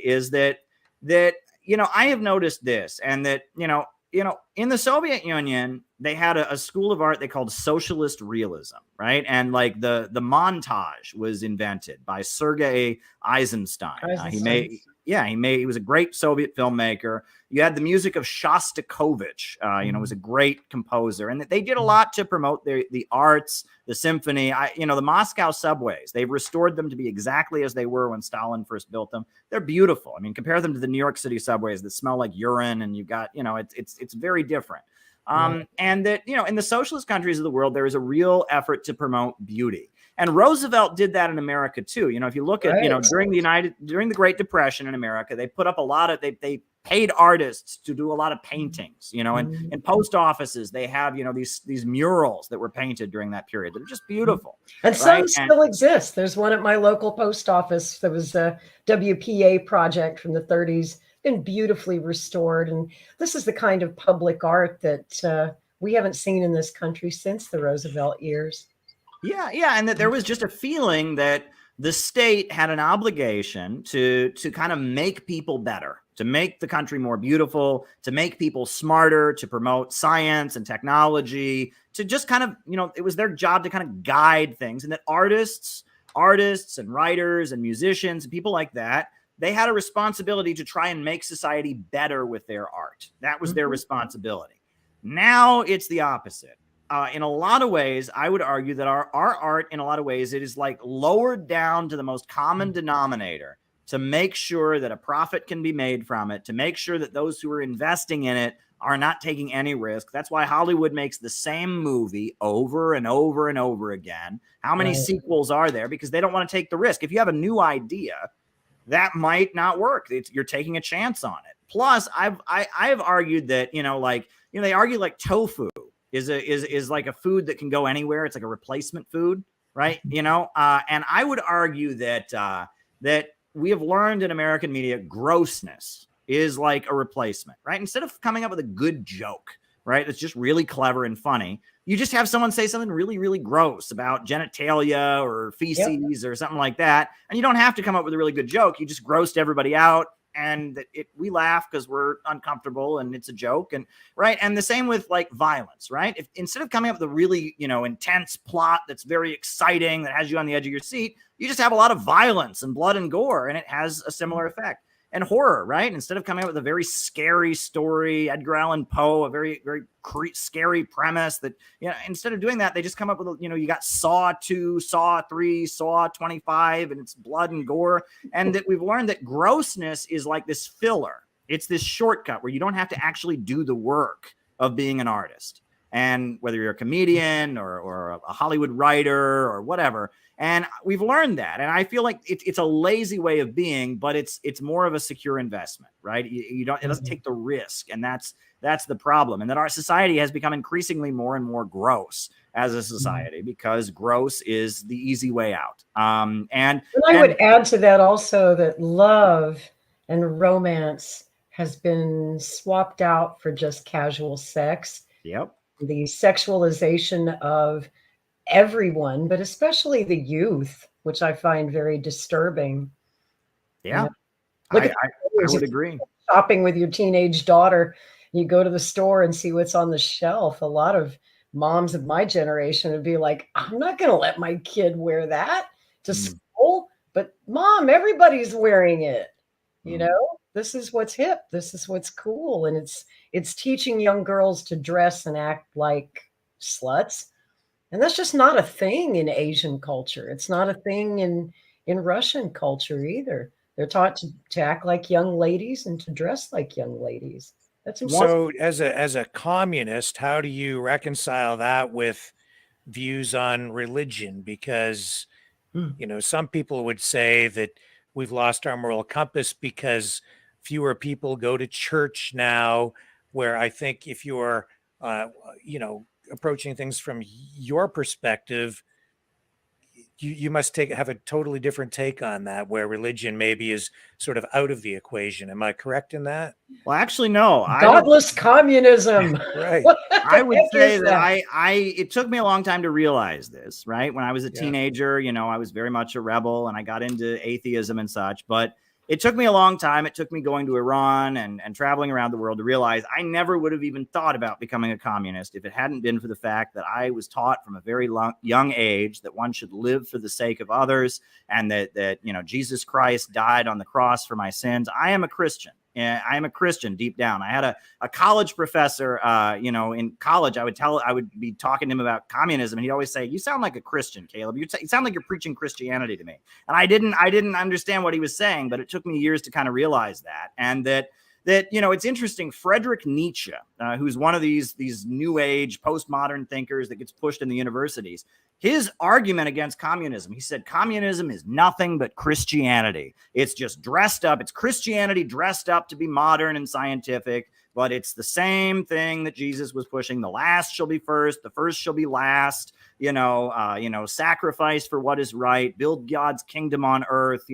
is that I have noticed this, and that in the Soviet Union, they had a school of art they called socialist realism, right? And like the montage was invented by Sergei Eisenstein. He was a great Soviet filmmaker. You had the music of Shostakovich, was a great composer, and they did a lot to promote the arts, the symphony. The Moscow subways, they've restored them to be exactly as they were when Stalin first built them. They're beautiful. I mean, compare them to the New York City subways that smell like urine, and you've got, it's very different. And that, in the socialist countries of the world, there is a real effort to promote beauty. And Roosevelt did that in America too. If you look at, during the Great Depression in America, they put up a lot of, they paid artists to do a lot of paintings, and in post offices, they have, these murals that were painted during that period that are just beautiful. And some still exist. There's one at my local post office that was a WPA project from the 30s, been beautifully restored. And this is the kind of public art that we haven't seen in this country since the Roosevelt years. Yeah. And that there was just a feeling that the state had an obligation to kind of make people better, to make the country more beautiful, to make people smarter, to promote science and technology, to just kind of, it was their job to kind of guide things. And that artists and writers and musicians and people like that, they had a responsibility to try and make society better with their art. That was their responsibility. Now it's the opposite. In a lot of ways, I would argue that our art, in a lot of ways, it is like lowered down to the most common denominator to make sure that a profit can be made from it, to make sure that those who are investing in it are not taking any risk. That's why Hollywood makes the same movie over and over and over again. How many sequels are there? Because they don't want to take the risk. If you have a new idea, that might not work. You're taking a chance on it. Plus, I've argued that, they argue like tofu is like a food that can go anywhere. It's like a replacement food, right? And I would argue that we have learned in American media, grossness is like a replacement, right? Instead of coming up with a good joke, right, that's just really clever and funny, you just have someone say something really, really gross about genitalia or feces or something like that. And you don't have to come up with a really good joke. You just grossed everybody out. And we laugh because we're uncomfortable and it's a joke. And right. And the same with like violence, right? If instead of coming up with a really, intense plot that's very exciting, that has you on the edge of your seat, you just have a lot of violence and blood and gore, and it has a similar effect. And horror, right? Instead of coming up with a very scary story, Edgar Allan Poe, a very, very scary premise that, instead of doing that, they just come up with, you got Saw 2, Saw 3, Saw 25, and it's blood and gore. And that we've learned that grossness is like this filler. It's this shortcut where you don't have to actually do the work of being an artist. And whether you're a comedian or a Hollywood writer or whatever. And we've learned that. And I feel like it's a lazy way of being, but it's more of a secure investment, right? It doesn't take the risk. And that's the problem. And that our society has become increasingly more and more gross as a society because gross is the easy way out. And I would add to that also that love and romance has been swapped out for just casual sex. Yep. The sexualization of everyone, but especially the youth, which I find very disturbing. Yeah, I would agree. Shopping with your teenage daughter, you go to the store and see what's on the shelf. A lot of moms of my generation would be like, I'm not going to let my kid wear that to school, but Mom, everybody's wearing it. This is what's hip. This is what's cool. And it's teaching young girls to dress and act like sluts. And that's just not a thing in Asian culture. It's not a thing in Russian culture either. They're taught to act like young ladies and to dress like young ladies. That's important. So as a communist, how do you reconcile that with views on religion? Because, some people would say that we've lost our moral compass because fewer people go to church now, where I think if you're, approaching things from your perspective, you must have a totally different take on that, where religion maybe is sort of out of the equation. Am I correct in that? Well, actually, no. Godless communism. Right. I would say that it took me a long time to realize this, right? When I was a teenager, I was very much a rebel and I got into atheism and such, but it took me a long time. It took me going to Iran and traveling around the world to realize I never would have even thought about becoming a communist if it hadn't been for the fact that I was taught from a very young age that one should live for the sake of others, and that Jesus Christ died on the cross for my sins. I am a Christian. I am a Christian deep down. I had a college professor, in college, I would be talking to him about communism, and he'd always say, "You sound like a Christian, Caleb. You sound like you're preaching Christianity to me." And I didn't understand what he was saying, but it took me years to kind of realize that. And that it's interesting. Friedrich Nietzsche, who's one of these new age postmodern thinkers that gets pushed in the universities, his argument against communism, he said, communism is nothing but Christianity. It's just dressed up. It's Christianity dressed up to be modern and scientific, but it's the same thing that Jesus was pushing. The last shall be first, the first shall be last, sacrifice for what is right, build God's kingdom on earth,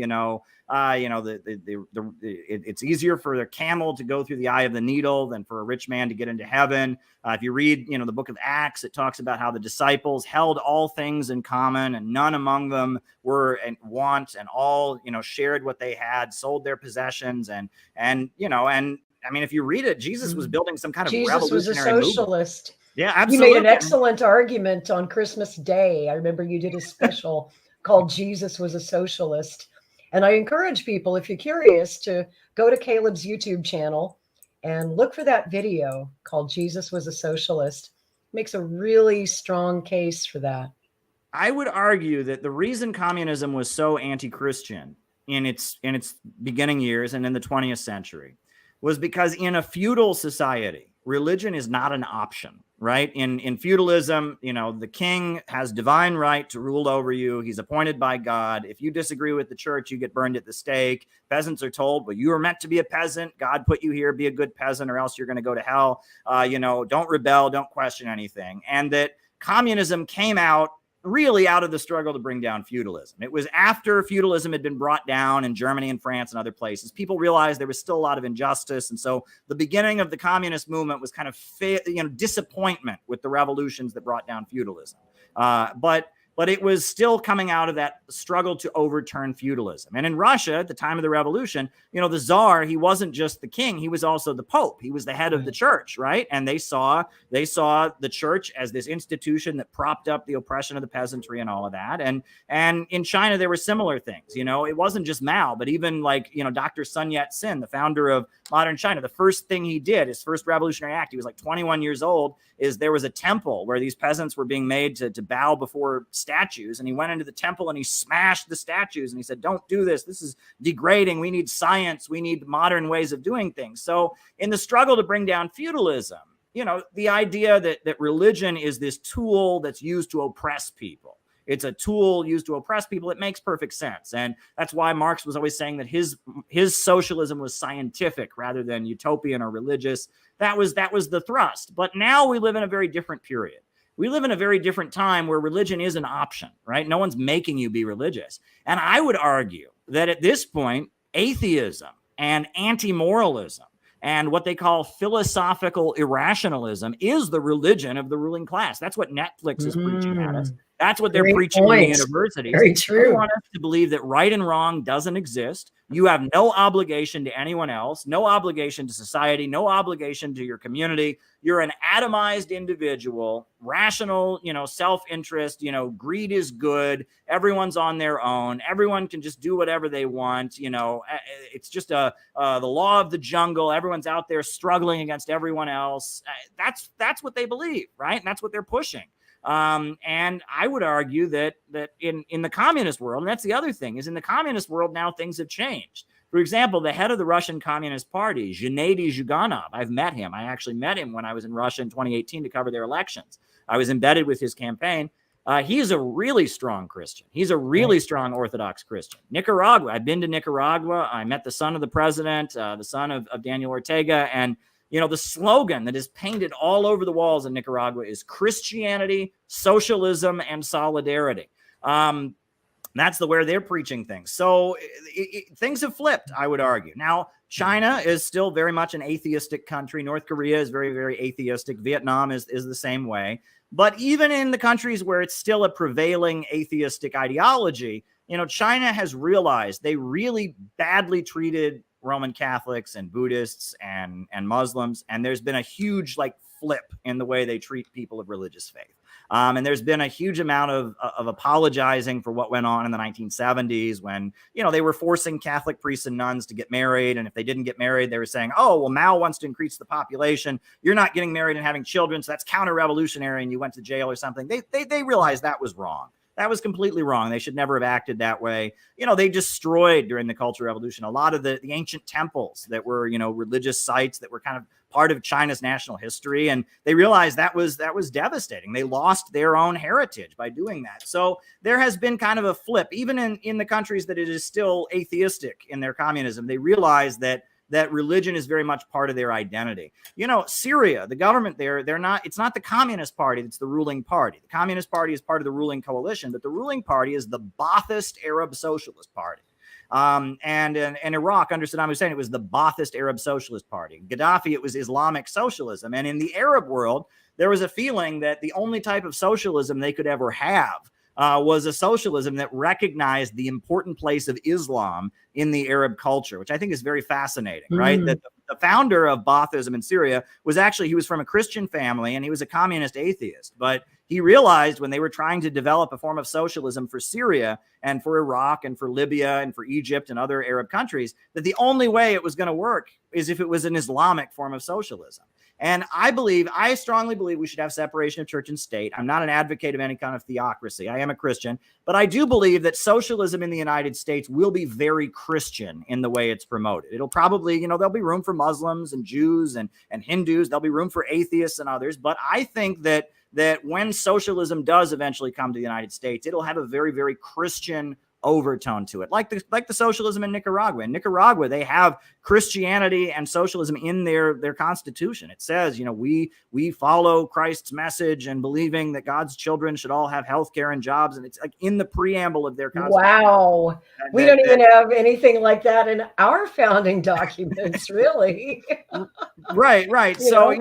it's easier for a camel to go through the eye of the needle than for a rich man to get into heaven. If you read, the book of Acts, it talks about how the disciples held all things in common, and none among them were in want, and all, shared what they had, sold their possessions, and I mean, if you read it, Jesus was building some kind of revolutionary movement. Jesus was a socialist. Yeah, absolutely. You made an excellent argument on Christmas Day. I remember you did a special called Jesus Was a Socialist. And I encourage people, if you're curious, to go to Caleb's YouTube channel and look for that video called Jesus Was a Socialist. Makes a really strong case for that. I would argue that the reason communism was so anti-Christian in its beginning years and in the 20th century was because in a feudal society, religion is not an option, right? In feudalism, the king has divine right to rule over you. He's appointed by God. If you disagree with the church, you get burned at the stake. Peasants are told, well, you were meant to be a peasant. God put you here, be a good peasant, or else you're going to go to hell. Don't rebel, don't question anything. And that communism came out really out of the struggle to bring down feudalism. It was after feudalism had been brought down in Germany and France and other places. People realized there was still a lot of injustice. And so the beginning of the communist movement was kind of disappointment with the revolutions that brought down feudalism. But it was still coming out of that struggle to overturn feudalism. And in Russia, at the time of the revolution, the Tsar, he wasn't just the king, he was also the Pope. He was the head of the church, right? And they saw the church as this institution that propped up the oppression of the peasantry and all of that. And in China, there were similar things. It wasn't just Mao, but even Dr. Sun Yat-sen, the founder of modern China, the first thing he did, his first revolutionary act, he was like 21 years old, is there was a temple where these peasants were being made to bow before statues. And he went into the temple and he smashed the statues and he said, don't do this. This is degrading. We need science. We need modern ways of doing things. So in the struggle to bring down feudalism, the idea that religion is this tool that's used to oppress people. It's a tool used to oppress people. It makes perfect sense. And that's why Marx was always saying that his socialism was scientific rather than utopian or religious. That was the thrust. But now we live in a very different period. We live in a very different time where religion is an option, right? No one's making you be religious. And I would argue that at this point, atheism and anti-moralism and what they call philosophical irrationalism is the religion of the ruling class. That's what Netflix is preaching at us. That's what they're preaching in the universities. Very true. They want us to believe that right and wrong doesn't exist. You have no obligation to anyone else, no obligation to society, no obligation to your community. You're an atomized individual, rational, self-interest, greed is good. Everyone's on their own. Everyone can just do whatever they want. It's just the law of the jungle. Everyone's out there struggling against everyone else. That's what they believe, right? And that's what they're pushing. And I would argue that in the communist world, and that's the other thing, is in the communist world now things have changed. For example, the head of the Russian Communist Party, Gennady Zyuganov, I've met him. I actually met him when I was in Russia in 2018 to cover their elections. I was embedded with his campaign. He is a really strong Christian. He's a really strong Orthodox Christian. Nicaragua, I've been to Nicaragua. I met the son of the president, the son of Daniel Ortega, and the slogan that is painted all over the walls in Nicaragua is Christianity, socialism, and solidarity. That's where they're preaching things. So things have flipped, I would argue. Now, China is still very much an atheistic country. North Korea is very, very atheistic. Vietnam is the same way. But even in the countries where it's still a prevailing atheistic ideology, China has realized they really badly treated Roman Catholics and Buddhists and Muslims, and there's been a huge flip in the way they treat people of religious faith. And there's been a huge amount of apologizing for what went on in the 1970s when, they were forcing Catholic priests and nuns to get married. And if they didn't get married, they were saying, oh, well, Mao wants to increase the population. You're not getting married and having children, so that's counter-revolutionary, and you went to jail or something. They realized that was wrong. That was completely wrong. They should never have acted that way. They destroyed during the Cultural Revolution a lot of the ancient temples that were, religious sites that were kind of part of China's national history. And they realized that was devastating. They lost their own heritage by doing that. So there has been kind of a flip, even in the countries that it is still atheistic in their communism. They realize that religion is very much part of their identity. Syria, the government there, it's not the Communist Party that's the ruling party. The Communist Party is part of the ruling coalition, but the ruling party is the Ba'athist Arab Socialist Party. And in Iraq, under Saddam Hussein, it was the Ba'athist Arab Socialist Party. Gaddafi, it was Islamic socialism. And in the Arab world, there was a feeling that the only type of socialism they could ever have was a socialism that recognized the important place of Islam in the Arab culture, which I think is very fascinating, right? That the founder of Baathism in Syria he was from a Christian family and he was a communist atheist, but he realized when they were trying to develop a form of socialism for Syria and for Iraq and for Libya and for Egypt and other Arab countries, that the only way it was going to work is if it was an Islamic form of socialism. And I strongly believe we should have separation of church and state. I'm not an advocate of any kind of theocracy. I am a Christian, but I do believe that socialism in the United States will be very Christian in the way it's promoted. It'll probably, there'll be room for Muslims and Jews and Hindus. There'll be room for atheists and others. But I think that when socialism does eventually come to the United States, it'll have a very, very Christian overtone to it, like the socialism in Nicaragua. In Nicaragua, they have Christianity and socialism in their constitution. It says, we follow Christ's message and believing that God's children should all have health care and jobs. And it's like in the preamble of their constitution. Wow. We don't even have anything like that in our founding documents, really. Right. So,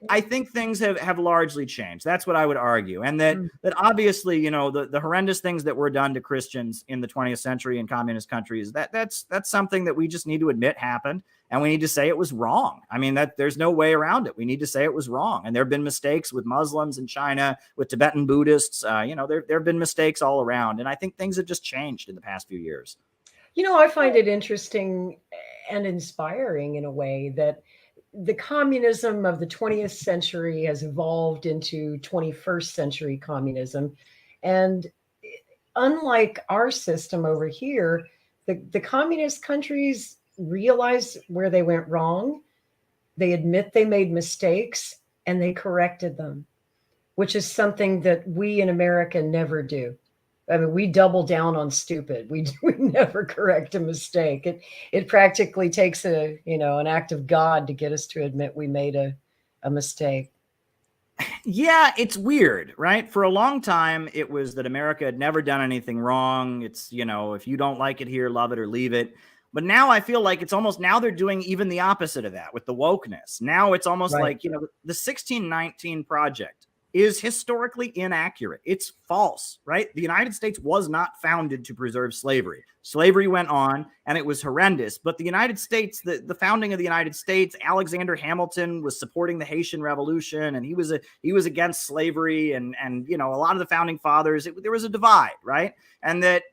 I think things have largely changed. That's what I would argue. And that obviously, the horrendous things that were done to Christians in the 20th century in communist countries, that's something that we just need to admit happened. And we need to say it was wrong. I mean, there's no way around it. We need to say it was wrong. And there have been mistakes with Muslims in China, with Tibetan Buddhists. There have been mistakes all around. And I think things have just changed in the past few years. I find it interesting and inspiring in a way that the communism of the 20th century has evolved into 21st century communism. And unlike our system over here, the communist countries realize where they went wrong. They admit they made mistakes and they corrected them, which is something that we in America never do. I mean, we double down on stupid. We never correct a mistake. It practically takes an act of God to get us to admit we made a mistake. Yeah, it's weird, right? For a long time, it was that America had never done anything wrong. It's, if you don't like it here, love it or leave it. But now I feel like it's almost, now they're doing even the opposite of that with the wokeness. Now it's almost like, the 1619 Project is historically inaccurate. It's false, right? The United States was not founded to preserve slavery. Slavery went on and it was horrendous. But the United States, the founding of the United States, Alexander Hamilton was supporting the Haitian Revolution, and he was against slavery, and a lot of the founding fathers, there was a divide, right? And that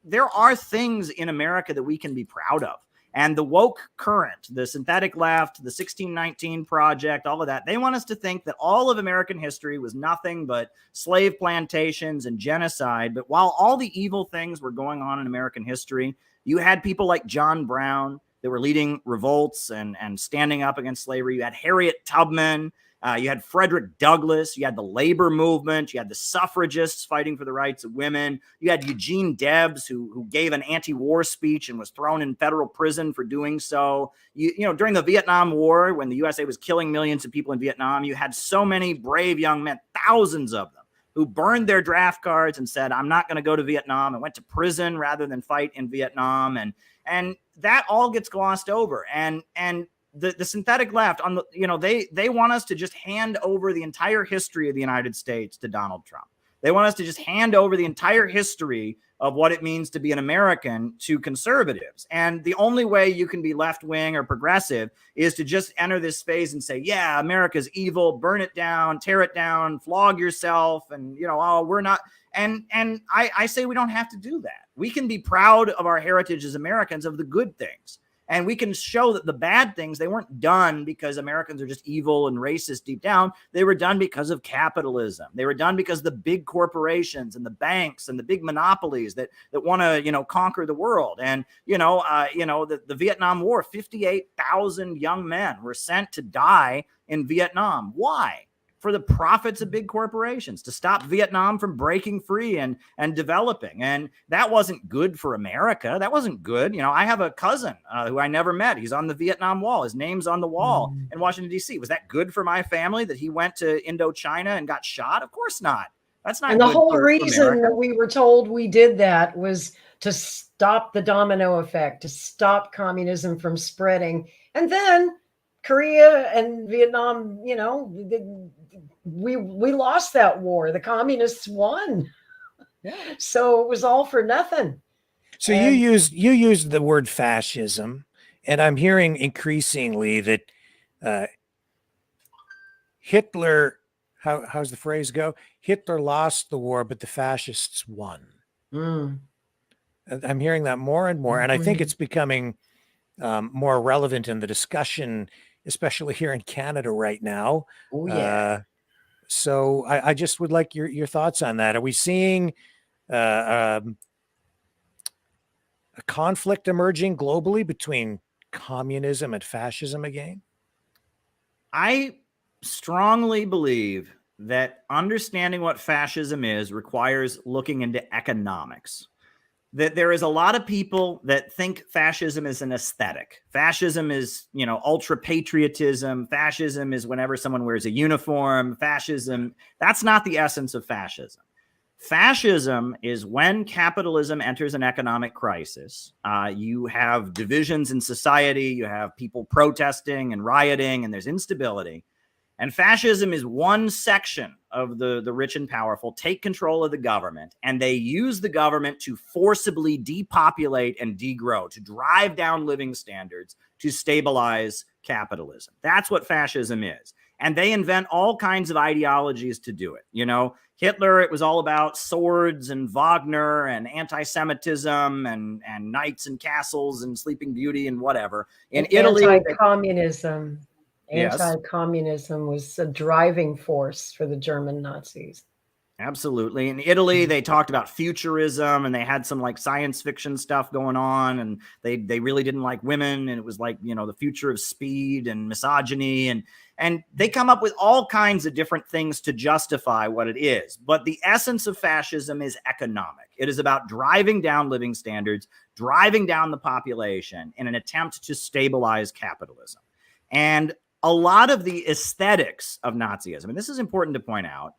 there are things in America that we can be proud of. And the woke current, the synthetic left, the 1619 Project, all of that, they want us to think that all of American history was nothing but slave plantations and genocide. But while all the evil things were going on in American history, you had people like John Brown that were leading revolts and standing up against slavery. You had Harriet Tubman. You had Frederick Douglass. You had the labor movement. You had the suffragists fighting for the rights of women. You had Eugene Debs, who gave an anti-war speech and was thrown in federal prison for doing so. During the Vietnam War, when the USA was killing millions of people in Vietnam, you had so many brave young men, thousands of them, who burned their draft cards and said, I'm not going to go to Vietnam, and went to prison rather than fight in Vietnam. And that all gets glossed over. And the synthetic left, they want us to just hand over the entire history of the United States to Donald Trump. They want us to just hand over the entire history of what it means to be an American to conservatives. And the only way you can be left wing or progressive is to just enter this phase and say, yeah, America's evil, burn it down, tear it down, flog yourself. And, oh, we're not. And I say we don't have to do that. We can be proud of our heritage as Americans, of the good things. And we can show that the bad things, they weren't done because Americans are just evil and racist deep down. They were done because of capitalism. They were done because the big corporations and the banks and the big monopolies that want to, conquer the world. And, the Vietnam War, 58,000 young men were sent to die in Vietnam. Why? For the profits of big corporations, to stop Vietnam from breaking free and developing. And that wasn't good for America. That wasn't good. I have a cousin who I never met. He's on the Vietnam Wall. His name's on the wall in Washington, D.C. Was that good for my family that he went to Indochina and got shot? Of course not. That's not. And the whole reason that we were told we did that was to stop the domino effect, to stop communism from spreading. And then Korea and Vietnam, we lost that war. The communists won. Yeah. So it was all for nothing. So you used the word fascism, and I'm hearing increasingly that Hitler, how's the phrase go? Hitler lost the war, but the fascists won. I'm hearing that more and more, and I think it's becoming more relevant in the discussion, especially here in Canada right now. Oh, yeah. So I just would like your thoughts on that. Are we seeing a conflict emerging globally between communism and fascism again? I strongly believe that understanding what fascism is requires looking into economics. That there is a lot of people that think fascism is an aesthetic. Fascism is, ultra patriotism. Fascism is whenever someone wears a uniform. Fascism, that's not the essence of fascism. Fascism is when capitalism enters an economic crisis. You have divisions in society. You have people protesting and rioting, and there's instability. And fascism is one section of the rich and powerful take control of the government, and they use the government to forcibly depopulate and degrow, to drive down living standards, to stabilize capitalism. That's what fascism is. And they invent all kinds of ideologies to do it. Hitler, it was all about swords and Wagner and anti-Semitism and knights and castles and Sleeping Beauty and whatever. In Italy, anti-communism. Yes. Anti-communism was a driving force for the German Nazis. Absolutely. In Italy, they talked about futurism, and they had some like science fiction stuff going on, and they really didn't like women, and it was like, the future of speed and misogyny, and they come up with all kinds of different things to justify what it is. But the essence of fascism is economic. It is about driving down living standards, driving down the population in an attempt to stabilize capitalism. And a lot of the aesthetics of Nazism, and this is important to point out,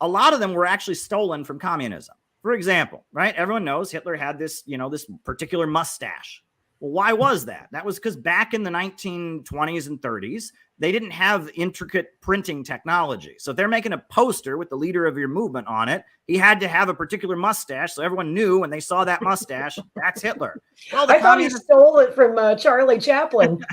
a lot of them were actually stolen from communism. For example, right? Everyone knows Hitler had this, this particular mustache. Well, why was that? That was because back in the 1920s and 30s, they didn't have intricate printing technology. So if they're making a poster with the leader of your movement on it, he had to have a particular mustache. So everyone knew when they saw that mustache, that's Hitler. Well, I thought he stole it from Charlie Chaplin.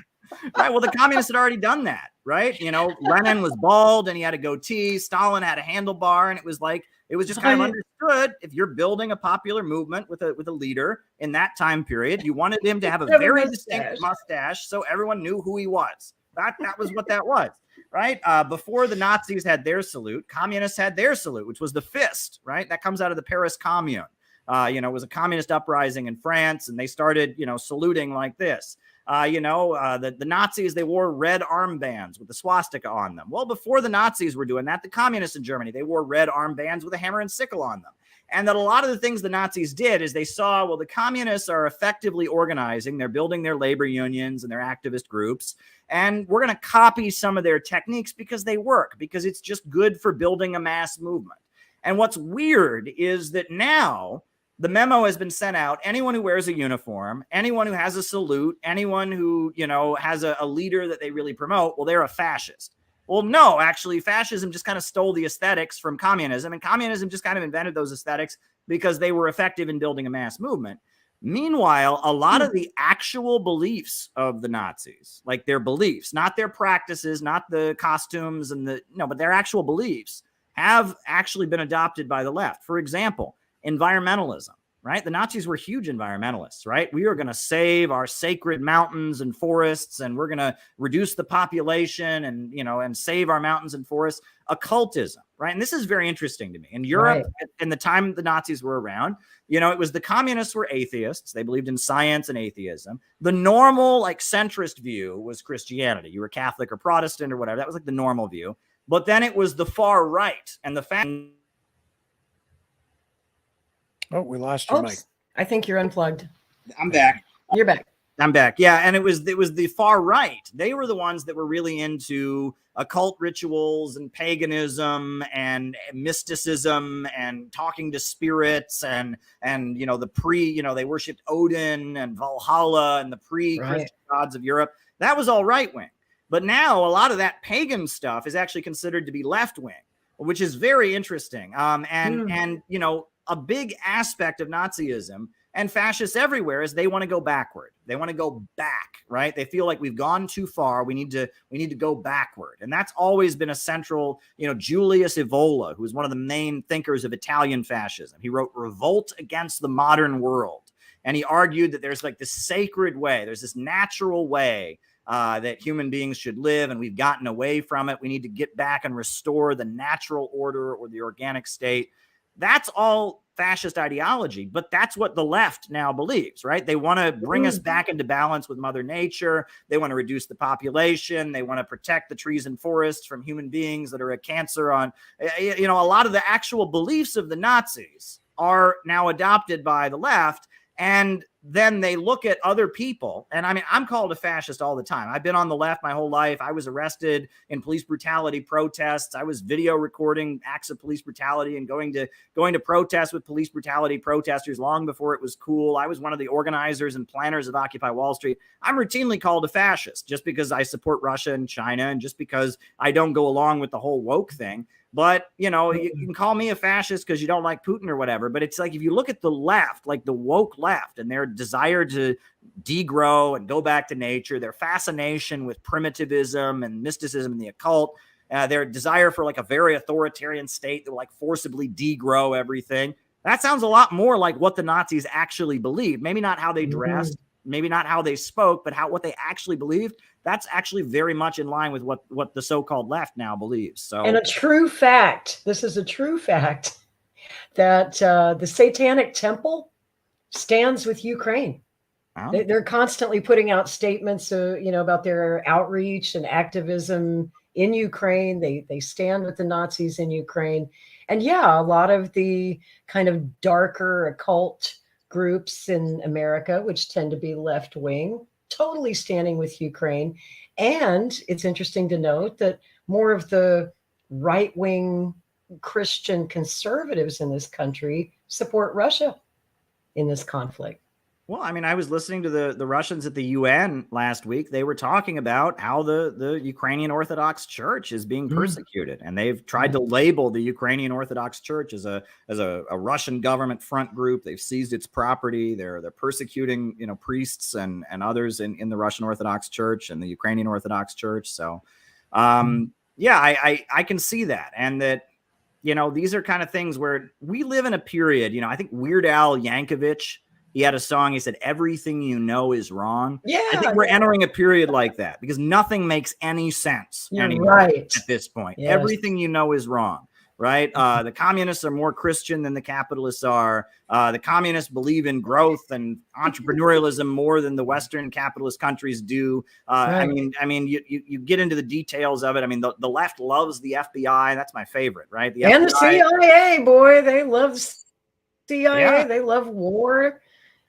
Right. Well, the communists had already done that, right? Lenin was bald and he had a goatee. Stalin had a handlebar, and it was just kind of understood. If you're building a popular movement with a leader in that time period, you wanted him to have a very distinct mustache, so everyone knew who he was. That was what that was, right? Before the Nazis had their salute, communists had their salute, which was the fist, right? That comes out of the Paris Commune. It was a communist uprising in France, and they started, saluting like this. The Nazis, they wore red armbands with the swastika on them. Well, before the Nazis were doing that, the communists in Germany, they wore red armbands with a hammer and sickle on them. And that a lot of the things the Nazis did is they saw, well, the communists are effectively organizing. They're building their labor unions and their activist groups. And we're going to copy some of their techniques because they work, because it's just good for building a mass movement. And what's weird is that now the memo has been sent out. Anyone who wears a uniform, anyone who has a salute, anyone who, has a leader that they really promote, well, they're a fascist. Well, no, actually, fascism just kind of stole the aesthetics from communism, and communism just kind of invented those aesthetics because they were effective in building a mass movement. Meanwhile, a lot of the actual beliefs of the Nazis, like their beliefs, not their practices, not the costumes but their actual beliefs have actually been adopted by the left. For example, environmentalism, right? The Nazis were huge environmentalists, right? We are going to save our sacred mountains and forests, and we're going to reduce the population and save our mountains and forests. Occultism, right? And this is very interesting to me. In Europe, in the time the Nazis were around, it was the communists were atheists. They believed in science and atheism. The normal, like, centrist view was Christianity. You were Catholic or Protestant or whatever. That was like the normal view. But then it was the far right and the fact. Oh, we lost your mic. I think you're unplugged. I'm back. You're back. I'm back. Yeah, and it was the far right. They were the ones that were really into occult rituals and paganism and mysticism and talking to spirits and they worshipped Odin and Valhalla and the pre-Christian gods of Europe. That was all right wing. But now a lot of that pagan stuff is actually considered to be left wing, which is very interesting. A big aspect of Nazism and fascists everywhere is they want to go backward. They want to go back, right? They feel like we've gone too far. We need to go backward. And that's always been a central, Julius Evola, who's one of the main thinkers of Italian fascism. He wrote Revolt Against the Modern World. And he argued that there's like this sacred way, there's this natural way that human beings should live, and we've gotten away from it. We need to get back and restore the natural order or the organic state. That's all fascist ideology, but that's what the left now believes, right? They want to bring us back into balance with Mother Nature. They want to reduce the population. They want to protect the trees and forests from human beings that are a cancer on, a lot of the actual beliefs of the Nazis are now adopted by the left. And then they look at other people. And I mean, I'm called a fascist all the time. I've been on the left my whole life. I was arrested in police brutality protests. I was video recording acts of police brutality and going to protests with police brutality protesters long before it was cool. I was one of the organizers and planners of Occupy Wall Street. I'm routinely called a fascist just because I support Russia and China and just because I don't go along with the whole woke thing. But, you can call me a fascist because you don't like Putin or whatever. But it's like, if you look at the left, like the woke left, and their desire to degrow and go back to nature, their fascination with primitivism and mysticism and the occult, their desire for like a very authoritarian state that will like forcibly degrow everything. That sounds a lot more like what the Nazis actually believed. Maybe not how they dressed, maybe not how they spoke, but what they actually believed. That's actually very much in line with what the so-called left now believes. So, and a true fact, this is a true fact, that the Satanic Temple stands with Ukraine. Oh. They're constantly putting out statements, about their outreach and activism in Ukraine. They stand with the Nazis in Ukraine. And yeah, a lot of the kind of darker occult groups in America, which tend to be left-wing, totally standing with Ukraine. And it's interesting to note that more of the right-wing Christian conservatives in this country support Russia in this conflict. Well, I mean, I was listening to the Russians at the UN last week. They were talking about how the Ukrainian Orthodox Church is being persecuted, and they've tried to label the Ukrainian Orthodox Church as a Russian government front group. They've seized its property. They're persecuting priests and others in the Russian Orthodox Church and the Ukrainian Orthodox Church. So, I can see that, and that these are kind of things where we live in a period. I think Weird Al Yankovic. He had a song. He said, "Everything you know is wrong." Yeah, I think we're entering a period like that because nothing makes any sense anymore right at this point. Yes. Everything you know is wrong, right? The communists are more Christian than the capitalists are. The communists believe in growth and entrepreneurialism more than the Western capitalist countries do. Right. I mean, you get into the details of it. I mean, the left loves the FBI. That's my favorite, right? The CIA, boy, they love CIA. Yeah. They love war.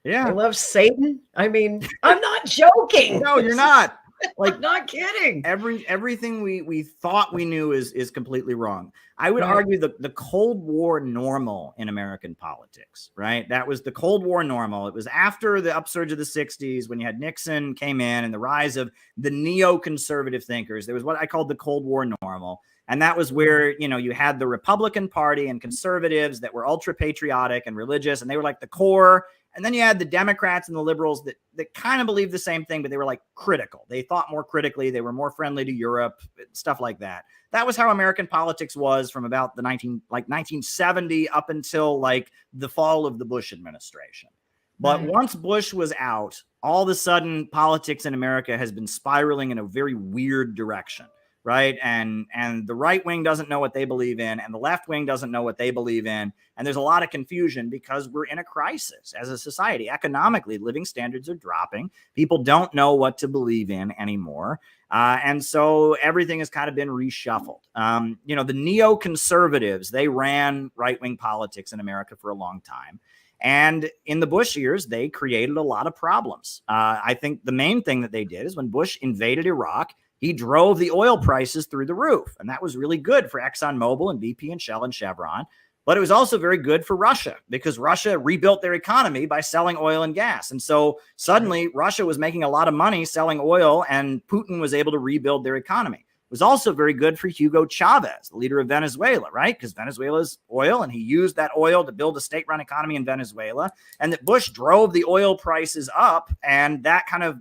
Yeah. I love Satan. I mean, I'm not joking. No, you're not. Like, Not kidding. everything we thought we knew is completely wrong. I would Right. argue the Cold War normal in American politics, right? That was the Cold War normal. It was after the upsurge of the 60s when you had Nixon came in and the rise of the neoconservative thinkers. There was what I called the Cold War normal. And that was where, you had the Republican Party and conservatives that were ultra patriotic and religious, and they were like the core. And then you had the Democrats and the liberals that kind of believed the same thing, but they were like critical. They thought more critically. They were more friendly to Europe, stuff like that. That was how American politics was from about the 1970 up until like the fall of the Bush administration. But once Bush was out, all of a sudden politics in America has been spiraling in a very weird direction. Right. And the right wing doesn't know what they believe in, and the left wing doesn't know what they believe in. And there's a lot of confusion because we're in a crisis as a society. Economically, living standards are dropping. People don't know what to believe in anymore. And so everything has kind of been reshuffled. The neoconservatives, they ran right wing politics in America for a long time. And in the Bush years, they created a lot of problems. I think the main thing that they did is when Bush invaded Iraq, he drove the oil prices through the roof. And that was really good for ExxonMobil and BP and Shell and Chevron. But it was also very good for Russia because Russia rebuilt their economy by selling oil and gas. And so suddenly Russia was making a lot of money selling oil, and Putin was able to rebuild their economy. It was also very good for Hugo Chavez, the leader of Venezuela, right? Because Venezuela's oil, and he used that oil to build a state-run economy in Venezuela. And that Bush drove the oil prices up, and that kind of,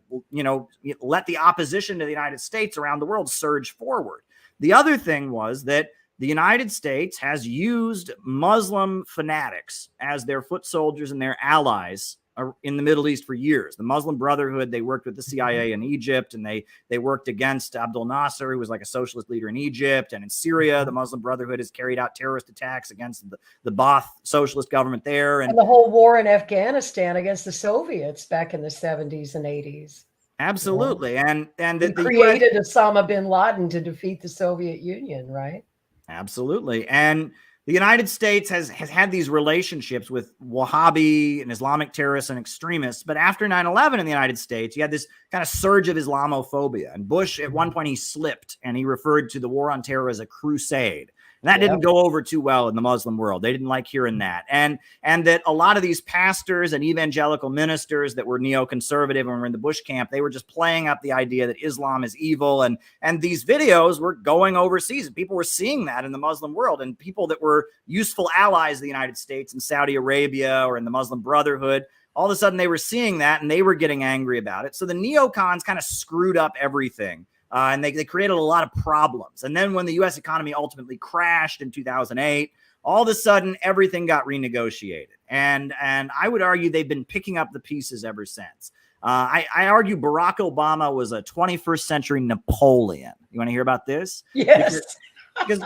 let the opposition to the United States around the world surge forward. The other thing was that the United States has used Muslim fanatics as their foot soldiers and their allies in the Middle East for years. The Muslim Brotherhood, they worked with the CIA in Egypt, and they worked against Abdel Nasser, who was like a socialist leader in Egypt. And in Syria, the Muslim Brotherhood has carried out terrorist attacks against the Ba'ath socialist government there. And the whole war in Afghanistan against the Soviets back in the 70s and 80s. Absolutely. And they created Osama bin Laden to defeat the Soviet Union, right? Absolutely. And the United States has had these relationships with Wahhabi and Islamic terrorists and extremists. But after 9/11 in the United States, you had this kind of surge of Islamophobia. And Bush, at one point, he slipped and he referred to the war on terror as a crusade. And that didn't go over too well in the Muslim world. They didn't like hearing that. And that a lot of these pastors and evangelical ministers that were neoconservative and were in the Bush camp, they were just playing up the idea that Islam is evil. And these videos were going overseas. And people were seeing that in the Muslim world. And people that were useful allies of the United States in Saudi Arabia or in the Muslim Brotherhood, all of a sudden they were seeing that and they were getting angry about it. So the neocons kind of screwed up everything. And they created a lot of problems. And then when the U.S. economy ultimately crashed in 2008, all of a sudden everything got renegotiated. And I would argue they've been picking up the pieces ever since. I argue Barack Obama was a 21st century Napoleon. You want to hear about this? Yes. Because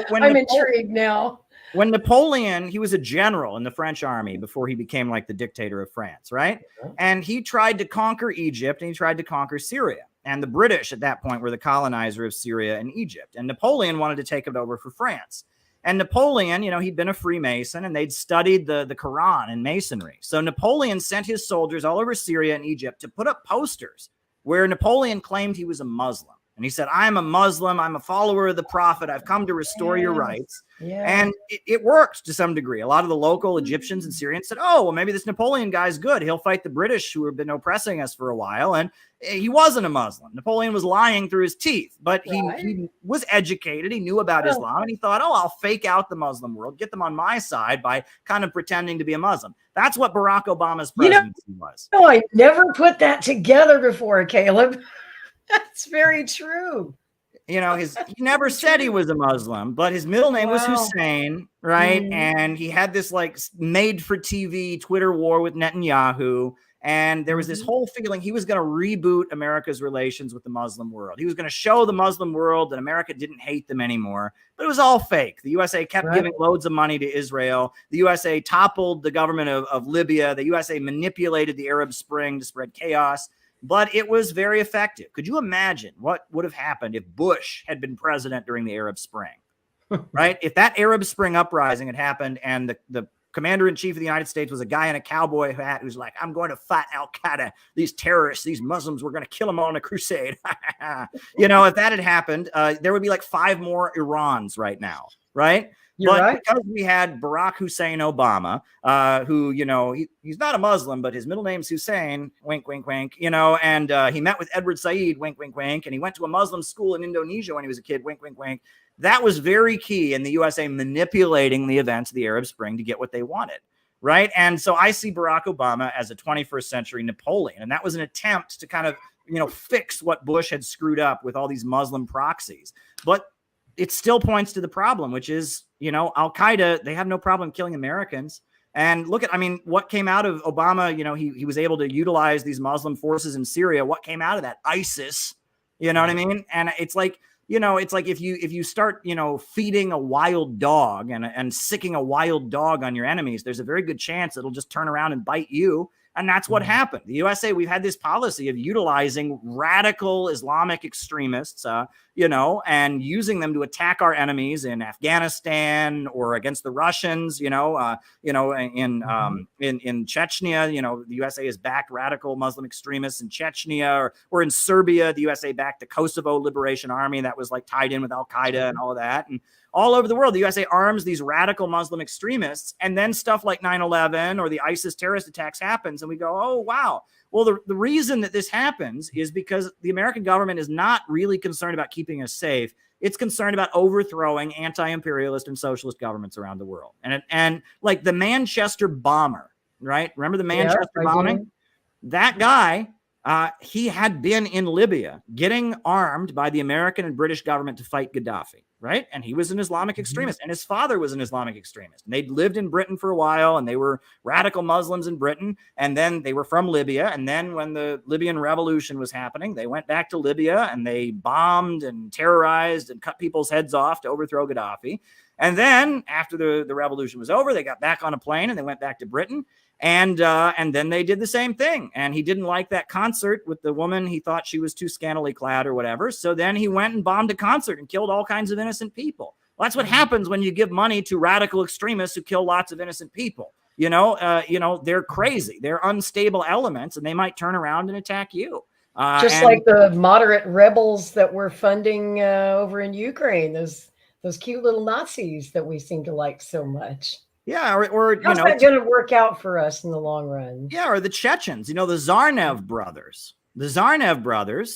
when I'm intrigued now. When Napoleon, he was a general in the French army before he became like the dictator of France, right? And he tried to conquer Egypt and he tried to conquer Syria. And the British at that point were the colonizer of Syria and Egypt. And Napoleon wanted to take it over for France. And Napoleon, he'd been a Freemason and they'd studied the Quran and Masonry. So Napoleon sent his soldiers all over Syria and Egypt to put up posters where Napoleon claimed he was a Muslim. And he said, I'm a Muslim. I'm a follower of the prophet. I've come to restore your rights. Yeah. And it worked to some degree. A lot of the local Egyptians and Syrians said, oh, well, maybe this Napoleon guy's good. He'll fight the British who have been oppressing us for a while. And he wasn't a Muslim. Napoleon was lying through his teeth, but he was educated. He knew about Islam. And he thought, oh, I'll fake out the Muslim world, get them on my side by kind of pretending to be a Muslim. That's what Barack Obama's presidency was. No, I never put that together before, Caleb. That's very true. He never said he was a Muslim, but his middle name was Hussein, right? And he had this like made for TV Twitter war with Netanyahu. And there was this whole feeling he was going to reboot America's relations with the Muslim world. He was going to show the Muslim world that America didn't hate them anymore, but it was all fake. The USA kept giving loads of money to Israel. The USA toppled the government of Libya. The USA manipulated the Arab Spring to spread chaos. But it was very effective. Could you imagine what would have happened if Bush had been president during the Arab Spring, right? If that Arab Spring uprising had happened and the commander-in-chief of the United States was a guy in a cowboy hat who's like, I'm going to fight Al-Qaeda, these terrorists, these Muslims, we're going to kill them all in a crusade. You know, if that had happened, there would be like 5 more Irans right now, right? You're right. Because we had Barack Hussein Obama, who, you know, he's not a Muslim, but his middle name's Hussein, wink, wink, wink, you know, and he met with Edward Said, wink, wink, wink, and he went to a Muslim school in Indonesia when he was a kid, wink, wink, wink. That was very key in the USA manipulating the events of the Arab Spring to get what they wanted, right? And so I see Barack Obama as a 21st century Napoleon, and that was an attempt to kind of, you know, fix what Bush had screwed up with all these Muslim proxies. But it still points to the problem, which is, you know, Al-Qaeda, they have no problem killing Americans. And look at, I mean, what came out of Obama, you know, he was able to utilize these Muslim forces in Syria. What came out of that? ISIS, you know what I mean? And it's like, you know, it's like if you start, you know, feeding a wild dog and sicking a wild dog on your enemies, there's a very good chance it'll just turn around and bite you. And that's what happened. The USA, we've had this policy of utilizing radical Islamic extremists, you know, and using them to attack our enemies in Afghanistan or against the Russians, in Chechnya. You know, the USA has backed radical Muslim extremists in Chechnya, or in Serbia, the USA backed the Kosovo Liberation Army that was like tied in with Al-Qaeda and all of that. And all over the world, the USA arms these radical Muslim extremists, and then stuff like 9/11 or the ISIS terrorist attacks happens, and we go, oh, wow. Well, the reason that this happens is because the American government is not really concerned about keeping us safe. It's concerned about overthrowing anti-imperialist and socialist governments around the world. And like the Manchester bomber, right? Remember the Manchester bombing? That guy, he had been in Libya getting armed by the American and British government to fight Gaddafi, right? And he was an Islamic extremist, and his father was an Islamic extremist. And they'd lived in Britain for a while, and they were radical Muslims in Britain, and then they were from Libya. And then when the Libyan revolution was happening, they went back to Libya, and they bombed and terrorized and cut people's heads off to overthrow Gaddafi. And then after the revolution was over, they got back on a plane, and they went back to Britain. And then they did the same thing. And he didn't like that concert with the woman. He thought she was too scantily clad or whatever. So then he went and bombed a concert and killed all kinds of innocent people. Well, that's what happens when you give money to radical extremists who kill lots of innocent people. You know, they're crazy. They're unstable elements, and they might turn around and attack you. Just like the moderate rebels that we're funding over in Ukraine, those cute little Nazis that we seem to like so much. Yeah, or how's that going to work out for us in the long run? Yeah, or the Chechens, you know, the Tsarnaev brothers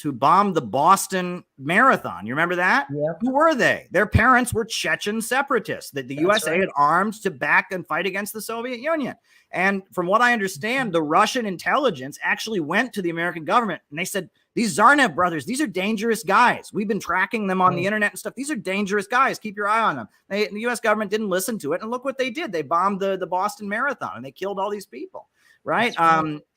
who bombed the Boston Marathon. You remember that? Yep. Who were they? Their parents were Chechen separatists that the USA had armed to back and fight against the Soviet Union. And from what I understand, the Russian intelligence actually went to the American government and they said, these Tsarnaev brothers, these are dangerous guys. We've been tracking them on the internet and stuff. These are dangerous guys. Keep your eye on them. The U.S. government didn't listen to it. And look what they did. They bombed the Boston Marathon and they killed all these people. Right.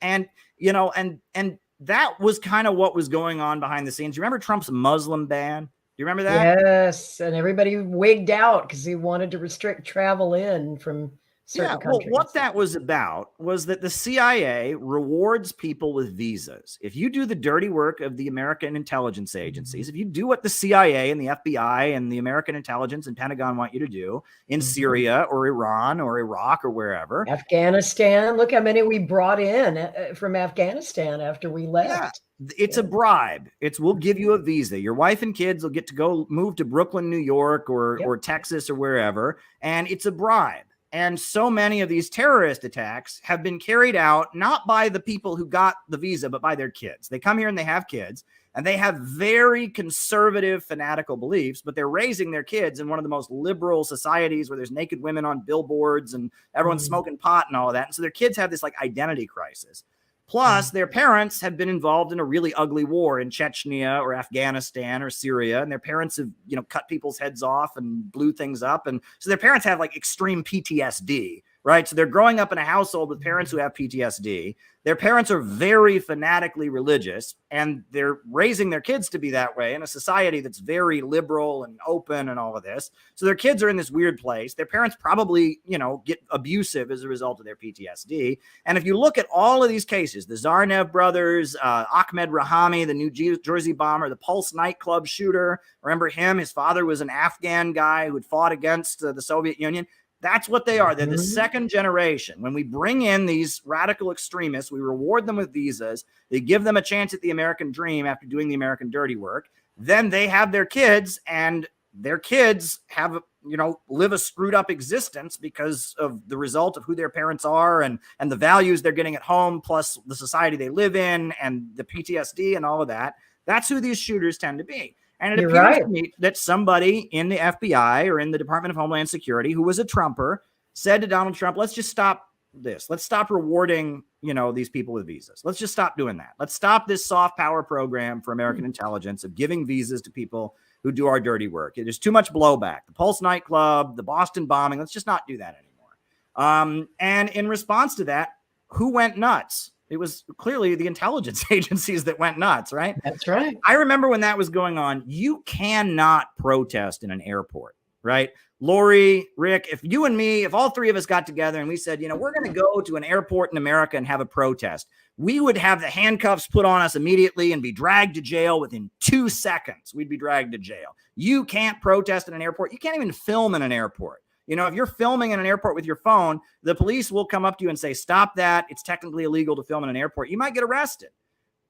And, you know, and that was kind of what was going on behind the scenes. You remember Trump's Muslim ban? Do you remember that? Yes. And everybody wigged out because he wanted to restrict travel in from certain countries. Well, what that was about was that the CIA rewards people with visas. If you do the dirty work of the American intelligence agencies, if you do what the CIA and the FBI and the American intelligence and Pentagon want you to do in Syria or Iran or Iraq or wherever. Afghanistan, look how many we brought in from Afghanistan after we left. Yeah. It's a bribe. We'll give you a visa. Your wife and kids will get to go move to Brooklyn, New York or Texas or wherever. And it's a bribe. And so many of these terrorist attacks have been carried out not by the people who got the visa, but by their kids. They come here and they have kids and they have very conservative, fanatical beliefs, but they're raising their kids in one of the most liberal societies where there's naked women on billboards and everyone's smoking pot and all of that. And so their kids have this like identity crisis. Plus, their parents have been involved in a really ugly war in Chechnya or Afghanistan or Syria, and their parents have, you know, cut people's heads off and blew things up. And so their parents have like extreme PTSD, right? So they're growing up in a household with parents who have PTSD. Their parents are very fanatically religious, and they're raising their kids to be that way in a society that's very liberal and open and all of this. So their kids are in this weird place. Their parents probably, you know, get abusive as a result of their PTSD. And if you look at all of these cases, the Tsarnaev brothers, Ahmed Rahami, the New Jersey bomber, the Pulse nightclub shooter, remember him? His father was an Afghan guy who had fought against the Soviet Union. That's what they are. They're the Mhm. second generation. When we bring in these radical extremists, we reward them with visas. They give them a chance at the American dream after doing the American dirty work. Then they have their kids, and their kids have, live a screwed up existence because of the result of who their parents are and the values they're getting at home, plus the society they live in and the PTSD and all of that. That's who these shooters tend to be. And it You're appears right. to me that somebody in the FBI or in the Department of Homeland Security who was a Trumper said to Donald Trump, let's just stop this. Let's stop rewarding, these people with visas. Let's just stop doing that. Let's stop this soft power program for American intelligence of giving visas to people who do our dirty work. There's too much blowback. The Pulse nightclub, the Boston bombing. Let's just not do that anymore. And in response to that, who went nuts? It was clearly the intelligence agencies that went nuts, right? That's right. I remember when that was going on. You cannot protest in an airport, right? Lori, Rick, if you and me, if all three of us got together and we said, we're going to go to an airport in America and have a protest, we would have the handcuffs put on us immediately and be dragged to jail within 2 seconds. We'd be dragged to jail. You can't protest in an airport. You can't even film in an airport. If you're filming in an airport with your phone, the police will come up to you and say, stop that. It's technically illegal to film in an airport. You might get arrested.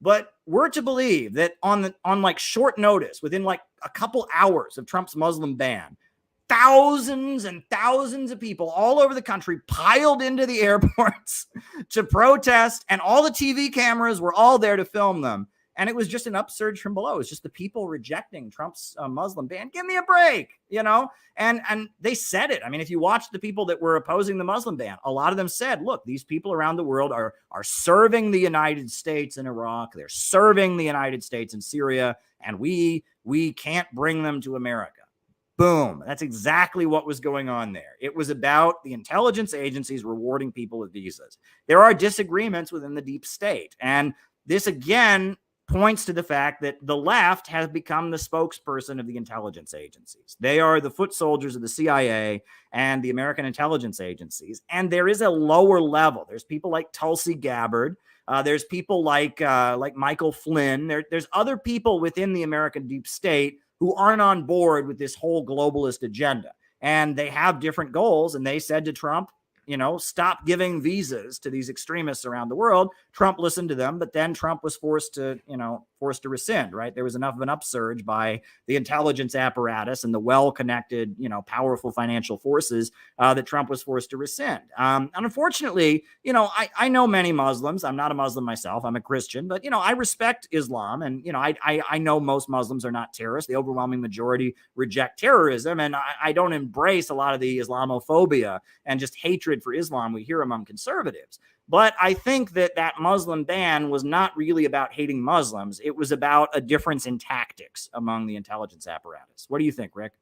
But we're to believe that on like short notice, within like a couple hours of Trump's Muslim ban, thousands and thousands of people all over the country piled into the airports to protest, and all the TV cameras were all there to film them. And it was just an upsurge from below. It's just the people rejecting Trump's Muslim ban. Give me a break, and they said it. I mean, if you watch the people that were opposing the Muslim ban, a lot of them said, look, these people around the world are serving the United States in Iraq. They're serving the United States in Syria, and we can't bring them to America. Boom. That's exactly what was going on there. It was about the intelligence agencies rewarding people with visas. There are disagreements within the deep state. And this, again, points to the fact that the left has become the spokesperson of the intelligence agencies. They are the foot soldiers of the CIA and the American intelligence agencies. And there is a lower level. There's people like Tulsi Gabbard. There's people like Michael Flynn. There's other people within the American deep state who aren't on board with this whole globalist agenda. And they have different goals. And they said to Trump, stop giving visas to these extremists around the world. Trump listened to them, but then Trump was forced to rescind, right? There was enough of an upsurge by the intelligence apparatus and the well-connected, powerful financial forces that Trump was forced to rescind. And unfortunately, I know many Muslims. I'm not a Muslim myself. I'm a Christian, but, I respect Islam. And, I know most Muslims are not terrorists. The overwhelming majority reject terrorism. And I don't embrace a lot of the Islamophobia and just hatred for Islam we hear among conservatives. But I think that Muslim ban was not really about hating Muslims. It was about a difference in tactics among the intelligence apparatus. What do you think, Rick?